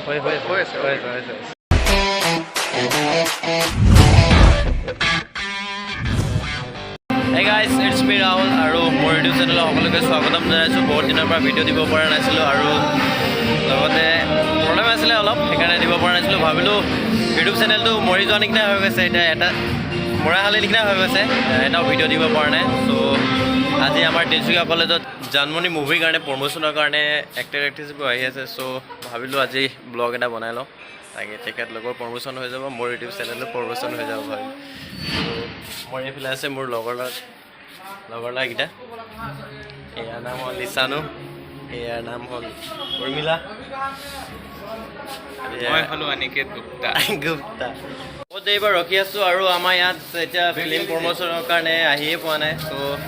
Hey guys, it's me Rahul আৰু মোৰ YouTube চেনেলত সকলোকে স্বাগতম জনাইছোঁ। বহুত দিনৰ পৰা ভিডিঅ' দিব পৰা নাছিলোঁ আৰু লগতে প্ৰব্লেম আছিলে অলপ, সেইকাৰণে দিব পৰা নাছিলোঁ। ভাবিলোঁ ইউটিউব চেনেলটো মৰি যোৱা নিচিনা হৈ গৈছে, এতিয়া এটা মৰাশালি নিচিনা হৈ গৈছে, এটাও ভিডিঅ' দিব পৰা নাই। চ' আজি আমাৰ তিনিচুকীয়া কলেজত জানমণি মুভিৰ কাৰণে প্ৰমোশ্যনৰ কাৰণে এক্টৰ এক্ট্ৰেছবোৰ আহি আছে। চ' ভাবিলোঁ আজি ব্লগ এটা বনাই লওঁ, তাকে তেখেতলোকৰ প্ৰমোশ্যন হৈ যাব, মোৰ ইউটিউব চেনেলো প্ৰমোশ্যন হৈ যাব ভাবিলোঁ। মোৰ এইফালে আছে মোৰ লগৰ ল'ৰাকেইটা। এয়াৰ নাম হ'ল লিচানু, এয়াৰ নাম হ'ল উৰ্মিলা, গুপ্তা। বহুত দেৰি পৰা ৰখি আছোঁ আৰু আমাৰ ইয়াত এতিয়া ফিল্ম প্ৰমোশ্যনৰ কাৰণে আহিয়ে পোৱা নাই। চ'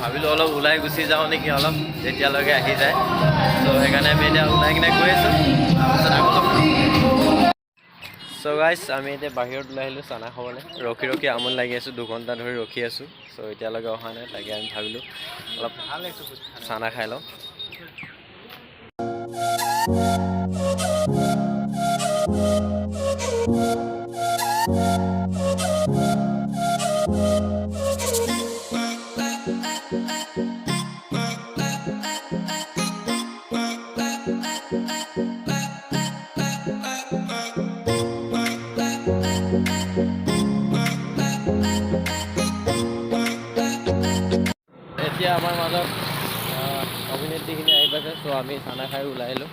ভাবিলোঁ অলপ ওলাই গুচি যাওঁ নেকি অলপ, যেতিয়ালৈকে আহি যায়। চ' সেইকাৰণে আমি এতিয়া ওলাই কিনে গৈ আছোঁ। চ' গাইছ, আমি এতিয়া বাহিৰত ওলাই আহিলোঁ চানা খাবলৈ। ৰখি আমনি লাগি আছোঁ, 2 ঘণ্টা ধৰি ৰখি আছোঁ। চ' এতিয়ালৈকে অহা নাই, তাকে আমি ভাবিলোঁ অলপ চানা খাই লওঁ। এতিয়া আমাৰ মাজত অভিনেত্ৰীখিনি আহি পাইছে। চ' আমি চানা খাই ওলাই আহিলোঁ।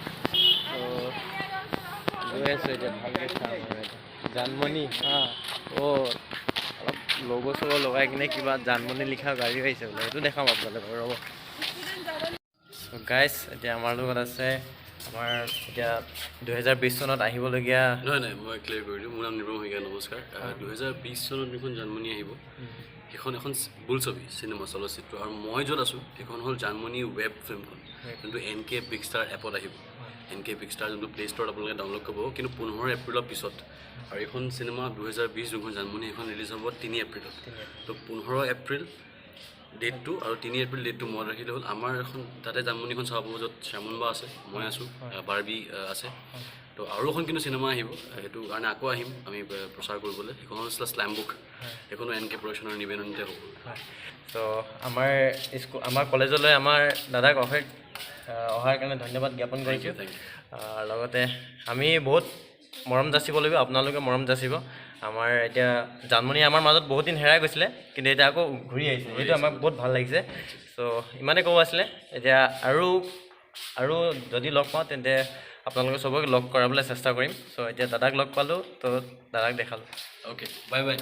ত' গৈ আছোঁ এতিয়া ভালকৈ চাম আৰু জানমণি অলপ লগো চগো লগাই কিনে কিবা জানমণি লিখা গাড়ী আহিছে বোলে, সেইটো দেখাম আপোনালোকক ৰ'ব। চ' গাইছ, এতিয়া আমাৰ লগত আছে আমাৰ এতিয়া 2020 চনত আহিবলগীয়া। নাই মই ক্লিয়াৰ কৰি দিওঁ, মোৰ নাম নিৰ্মল শইকীয়া, নমস্কাৰ। 2020 চনত যিখন জানমণি আহিব, সেইখন এখন বোলছবি চিনেমা চলচ্চিত্ৰ, আৰু মই য'ত আছোঁ সেইখন হ'ল জানমণি ৱেব ফিল্মখন, যোনটো NK বিগ ষ্টাৰ এপত আহিব। NK বিগ ষ্টাৰ যোনটো প্লে' ষ্টৰত আপোনালোকে ডাউনলোড কৰিব, কিন্তু 15 এপ্ৰিলৰ পিছত। আৰু এইখন চিনেমা 2020 যোনখন জানমণি সেইখন ৰিলিজ হ'ব 3 এপ্ৰিলত। তো 15 এপ্ৰিল ডেটটো আৰু 3 এপ্ৰিল ডেটটো মনত ৰাখিলে হ'ল। আমাৰ এখন তাতে জানমণিখন চাব পাব, য'ত শ্যামন বা আছে, মই আছোঁ, বাৰ্বি আছে। তো আৰু এখন কিন্তু চিনেমা আহিব, সেইটো কাৰণে আকৌ আহিম আমি প্ৰচাৰ কৰিবলৈ। সেইখন হৈছিলে স্লাম বুক, সেইখনো NK প্ৰডাকশ্যনৰ নিবেদনতে হ'ব। ত' আমাৰ কলেজলৈ আমাৰ দাদাক অহাৰ কাৰণে ধন্যবাদ জ্ঞাপন কৰিছোঁ। লগতে আমি বহুত মৰম যাচিব লাগিব, আপোনালোকে মৰম যাচিব। আমাৰ এতিয়া জানমণি আমাৰ মাজত বহুত দিন হেৰাই গৈছিলে, কিন্তু এতিয়া আকৌ ঘূৰি আহিছে, সেইটো আমাক বহুত ভাল লাগিছে। চ' ইমানেই ক'ব আছিলে। এতিয়া আৰু যদি লগ পাওঁ তেন্তে আপোনালোকে চবকে লগ কৰাবলৈ চেষ্টা কৰিম। চ' এতিয়া দাদাক লগ পালোঁ, তো দাদাক দেখালোঁ। Okay, bye bye.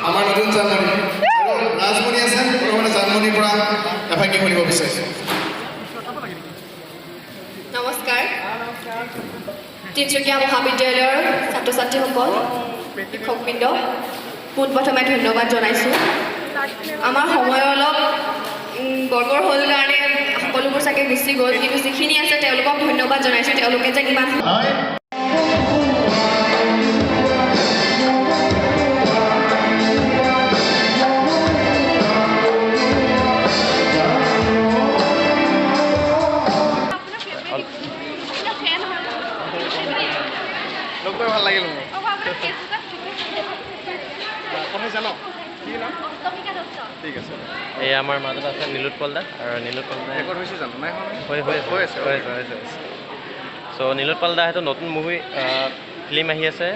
আমাৰ নতুন জানমণি ৰাজমণি আছে, প্ৰথমতে জানমণিৰ পৰা এফাকি শুনিব বিচাৰিছোঁ। নমস্কাৰ। তিনিচুকীয়া মহাবিদ্যালয়ৰ ছাত্ৰ ছাত্ৰীসকল, শিক্ষকবৃন্দ, পোনপ্ৰথমে ধন্যবাদ জনাইছোঁ। আমাৰ সময় অলপ গড়বড় হ'ল কাৰণে সকলোবোৰ চাগে গুচি গ'ল, কিন্তু যিখিনি আছে তেওঁলোকক ধন্যবাদ জনাইছোঁ। তেওঁলোকে যে কিমান লগ পাই ভাল লাগিল মোৰ। জানো ঠিক আছে। এই আমাৰ মাজত আছে নীলোৎপল দা, আৰু নীলোৎপল দা ৰেকৰ্ড হৈছে জানো? নাই হৈছে। চ' নীলোৎপল দা সেইটো নতুন মুভি ফিল্ম আহি আছে,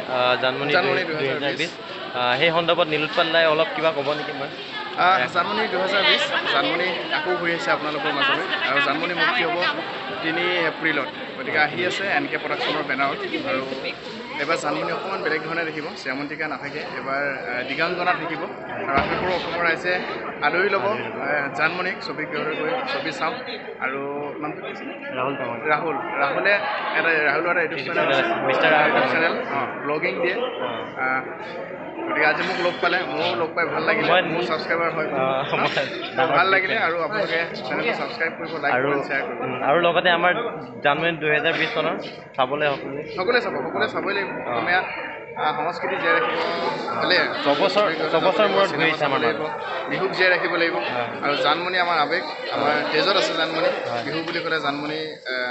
জানমণি 2020। সেই সন্দৰ্ভত নীলোৎপল দাই অলপ কিবা ক'ব নেকি? মই জানমণি 2020 জানমণি আকৌ ঘূৰি আহিছে আপোনালোকৰ মাজলৈ, আৰু জানমণি মুক্তি হ'ব 3 এপ্ৰিলত। গতিকে আহি আছে NK প্ৰডাকশ্যনৰ বেনাৰত। আৰু এবাৰ জানমণি অকণমান বেলেগ ধৰণে দেখিব, শ্যামন্তিকা নাথাকে, এবাৰ দিগাংগনা থাকিব। আৰু আশা কৰোঁ অসমৰ ৰাইজে আদৰি ল'ব জানমণিক, ছবি চাওঁ। আৰু নামটো কি আছিলে? ৰাহুলে ৰাহুলৰ এটা ইউটিউব চেনেল ব্লগিং দিয়ে। গতিকে আজি মোক লগ পালে, ময়ো লগ পাই ভাল লাগিলে, মোৰ ছাবস্ক্ৰাইবাৰ হয়, ভাল লাগিলে। আৰু আপোনালোকে চেনেলটো ছাবস্ক্ৰাইব কৰিব, লাইক কৰিব, শ্বেয়াৰ কৰিব। আৰু লগতে আমাৰ জানমণি 2020 চনৰ চাবলৈ সকলোৱে চাবই লাগিব। অসমীয়া সংস্কৃতি জীয়াই ৰাখিব হ'লে ছবছৰ মূৰত ঘূৰিছে আমাৰ লাগিব, বিহুক জীয়াই ৰাখিব লাগিব। আৰু জানমণি আমাৰ আৱেগ, আমাৰ তেজত আছে জানমণি। বিহু বুলি ক'লে জানমণি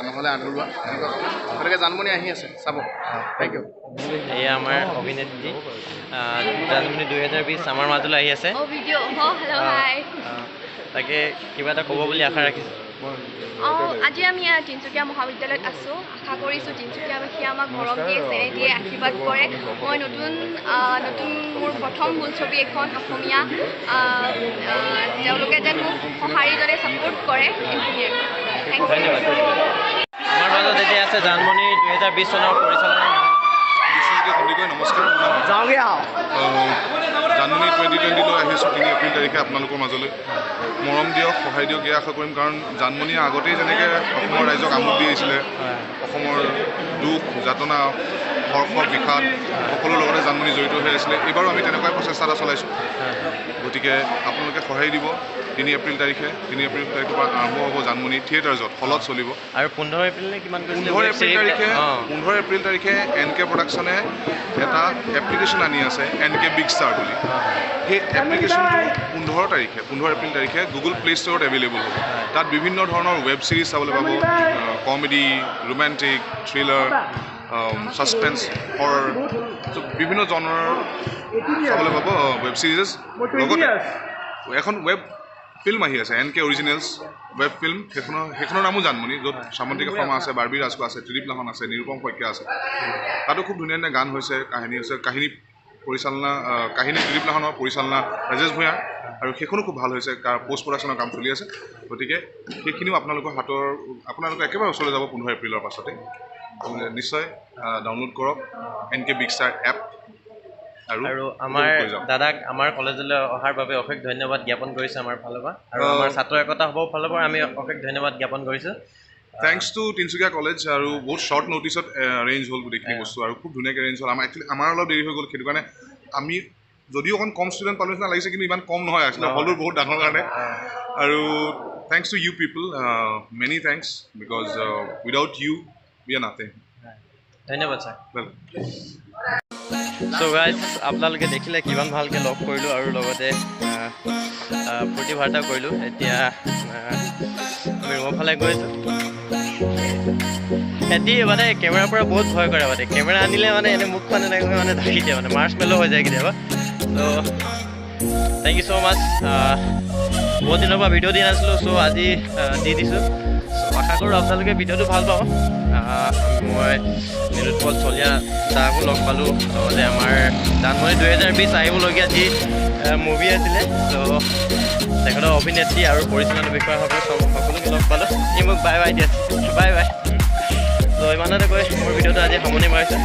নহ'লে আধৰুৱা এনেকুৱা কথা। গতিকে জানমণি আহি আছে, চাব। Thank you. এয়া আমাৰ অভিনেত্ৰী জানমণি 2020 আমাৰ মাজলৈ আহি আছে। তাকে কিবা এটা ক'ব বুলি আশা ৰাখিছোঁ। আজি আমি তিনিচুকীয়া মহাবিদ্যালয়ত আছোঁ। আশা কৰিছোঁ তিনিচুকীয়াবাসীয়ে আমাক মৰম দিয়ে, চেনেহ দিয়ে, আশীৰ্বাদ কৰে। মই নতুন মোৰ প্ৰথম বোলছবি এখন অসমীয়া, তেওঁলোকে যেন মোক সঁহাৰি দৰে ছাপোৰ্ট কৰে, এইখিনিয়ে। ধন্যবাদ। আমাৰ মাজত এতিয়া আছে জানমণি 2020 চনৰ পৰিচালনা। নমস্কাৰ। জানমণি 2020লৈ আহিছোঁ 3 এপ্ৰিল তাৰিখে আপোনালোকৰ মাজলৈ। মৰম দিয়ক, সহায় দিয়ক, এয়া আশা কৰিম। কাৰণ জানমণিয়ে আগতেই যেনেকৈ অসমৰ ৰাইজক আমোদ দি আহিছিলে, অসমৰ দুখ যাতনা হৰ্ষ বিষাদ সকলোৰ লগতে জানমণি জড়িত হৈ আছিলে, এইবাৰো আমি তেনেকুৱাই প্ৰচেষ্টা এটা চলাইছোঁ। গতিকে আপোনালোকে সহায় দিব। 3 এপ্ৰিল তাৰিখে পৰা আৰম্ভ হ'ব জানমণি থিয়েটাৰ্ছত, হলত চলিব। আৰু 15 এপ্ৰিললৈ কিমান 15 এপ্ৰিল তাৰিখে NK প্ৰডাকশ্যনে এটা এপ্লিকেশ্যন আনি আছে, NK বিগ ষ্টাৰ বুলি। সেই এপ্লিকেশ্যনটো 15 এপ্ৰিল তাৰিখে গুগল প্লে ষ্ট'ৰত এভেইলেবল হ'ব। তাত বিভিন্ন ধৰণৰ ৱেব ছিৰিজ চাবলৈ পাব, কমেডি, ৰোমেণ্টিক, থ্ৰিলাৰ, ছাছপেন্স, হৰৰ, বিভিন্ন জনৰ চাবলৈ পাব ৱেব ছিৰিজ। লগতে এখন ৱেব ফিল্ম আহি আছে, NK অৰিজিনেলছ ৱেব ফিল্ম। সেইখনৰ নামো জানমণি, য'ত সামন্তিকা শৰ্মা আছে, বাৰ্বী ৰাজখোৱা আছে, ত্ৰিদীপ লাহন আছে, নিৰুপম শইকীয়া আছে। তাতো খুব ধুনীয়া ধুনীয়া গান হৈছে, কাহিনী হৈছে। কাহিনী ত্ৰিদীপ লাহনৰ, পৰিচালনা ৰাজেশ ভূঞা, আৰু সেইখনো খুব ভাল হৈছে। পষ্ট প্ৰডাকশ্যনৰ কাম চলি আছে। গতিকে সেইখিনিও আপোনালোকৰ একেবাৰে ওচৰলৈ যাব 15 এপ্ৰিলৰ পাছতে। নিশ্চয় ডাউনলোড কৰক NK বিগ ষ্টাৰ এপ। আৰু আমাৰ দাদাক আমাৰ কলেজলৈ অহাৰ বাবে অশেষ ধন্যবাদ জ্ঞাপন কৰিছোঁ আমাৰ ফালৰ পৰা। আৰু আমাৰ ছাত্ৰ একতা সভাৰ ফালৰ পৰা আমি অশেষ ধন্যবাদ জ্ঞাপন কৰিছোঁ। Thanks two Tinsukia college. আৰু বহুত শ্বৰ্ট ন'টিছত এৰেঞ্জ হ'ল গোটেইখিনি বস্তু, আৰু খুব ধুনীয়াকৈ এৰেঞ্জ হ'ল। আমাৰ অলপ দেৰি হৈ গ'ল, সেইটো কাৰণে আমি যদিও অকণ কম ষ্টুডেণ্ট পালোঁ নিচিনা লাগিছে, কিন্তু ইমান কম নহয় আছিলে, হলো বহুত ডাঙৰ কাৰণে। আৰু thanks to you people, many thanks, because without you we are nothing. ধন্যবাদ ছাৰ। চ' গাইজ, আপোনালোকে দেখিলে কিমান ভালকৈ লগ কৰিলোঁ আৰু লগতে ফূৰ্তি ফাৰ্তা কৰিলোঁ। এতিয়া আমি ৰুমৰ ফালে গৈছোঁ। সিহঁতি মানে কেমেৰাৰ পৰা বহুত ভয় কৰে, মানে কেমেৰা আনিলে মানে এনে মুখখন এনেকৈ মানে ঢাকি দিয়ে, মানে মাৰ্চ মেলো হৈ যায় কেতিয়াবা। ত' থেংক ইউ ছ' মাছ। বহুত দিনৰ পৰা ভিডিঅ' দি নাছিলোঁ, চ' আজি দি দিছোঁ। আশা কৰোঁ আপোনালোকে ভিডিঅ'টো ভাল পাব। মই নীলোৎপল চলিহা দাকো লগ পালোঁ, লগতে আমাৰ জানমণি 2020 আহিবলগীয়া যি মুভি আছিলে, ত' তেখেতৰ অভিনেত্ৰী আৰু পৰিচালনা বিষয়াসকলে সকলোকে লগ পালোঁ। ই মোক বাই বাই দিয়া, বাই বাই। ত' ইমানতে কৈ মোৰ ভিডিঅ'টো আজি সামৰণি মাৰিছোঁ।